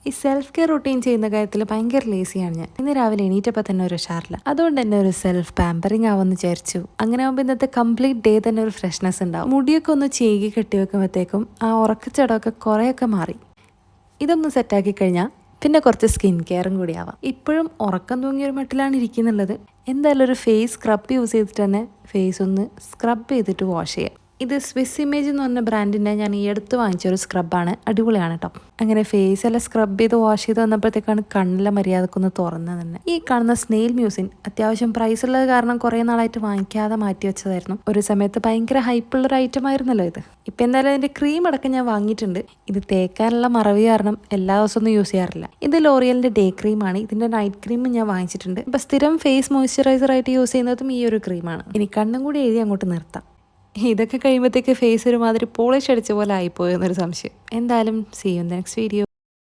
ഈ self care routine ചെയ്യുന്ന കാര്യത്തിൽ ഭയങ്കര ലേസിയാണ് ഞാൻ. ഇന്ന് രാവിലെ എണീറ്റപ്പോൾ തന്നെ ഒരു ഉഷാറില്ല. അതുകൊണ്ട് തന്നെ ഒരു സെൽഫ് പാമ്പറിങ് ആവുമെന്ന് വിചാരിച്ചു. അങ്ങനെ ആകുമ്പോൾ ഇന്നത്തെ കംപ്ലീറ്റ് ഡേ തന്നെ ഒരു ഫ്രഷ്നെസ് ഉണ്ടാവും. മുടിയൊക്കെ ഒന്ന് ചേകി കെട്ടി വെക്കുമ്പോഴത്തേക്കും ആ ഉറക്കച്ചടമൊക്കെ കുറേയൊക്കെ മാറി. ഇതൊന്ന് സെറ്റാക്കി കഴിഞ്ഞാൽ പിന്നെ കുറച്ച് സ്കിൻ കെയറും കൂടി ആവാം. ഇപ്പോഴും ഉറക്കം തൂങ്ങിയൊരു മട്ടിലാണ് ഇരിക്കുന്നുള്ളത്. എന്തായാലും ഒരു ഫേസ് സ്ക്രബ് യൂസ് ചെയ്തിട്ട് തന്നെ ഫേസ് ഒന്ന് സ്ക്രബ് ചെയ്തിട്ട് വാഷ് ചെയ്യാം. ഇത് സ്വിസ് ഇമേജ് എന്ന് പറഞ്ഞ ബ്രാൻഡിൻ്റെ ഞാൻ ഈ അടുത്ത് വാങ്ങിച്ചൊരു സ്ക്രബാണ്. അടിപൊളിയാണ് കേട്ടോ. അങ്ങനെ ഫേസ് എല്ലാം സ്ക്രബ് ചെയ്ത് വാഷ് ചെയ്ത് വന്നപ്പോഴത്തേക്കാണ് കണ്ണിലെ മര്യാദക്കൊന്ന് തുറന്നത് തന്നെ. ഈ കാണുന്ന സ്നെയിൽ മ്യൂസിൻ അത്യാവശ്യം പ്രൈസ് ഉള്ളത് കാരണം കുറേ നാളായിട്ട് വാങ്ങിക്കാതെ മാറ്റി വെച്ചതായിരുന്നു. ഒരു സമയത്ത് ഭയങ്കര ഹൈപ്പുള്ളൊരു ഐറ്റം ആയിരുന്നല്ലോ ഇത്. ഇപ്പം എന്തായാലും അതിൻ്റെ ക്രീം അടക്കം ഞാൻ വാങ്ങിയിട്ടുണ്ട്. ഇത് തേക്കാനുള്ള മറവി കാരണം എല്ലാ ദിവസവും ഒന്നും യൂസ് ചെയ്യാറില്ല. ഇത് ലോറിയലിൻ്റെ ഡേ ക്രീമാണ്. ഇതിൻ്റെ നൈറ്റ് ക്രീമും ഞാൻ വാങ്ങിച്ചിട്ടുണ്ട്. ഇപ്പം സ്ഥിരം ഫേസ് മോയ്സ്ചറൈസർ ആയിട്ട് യൂസ് ചെയ്യുന്നതും ഈ ഒരു ക്രീമാണ്. ഇനി കണ്ണും കൂടി എഴുതി അങ്ങോട്ട് നിർത്താം. ഇതൊക്കെ കഴിയുമ്പോഴത്തേക്ക് ഫേസ് ഒരുമാതിരി പോളിഷ് അടിച്ച പോലെ ആയിപ്പോയെന്നൊരു സംശയം. എന്തായാലും see you in the next video.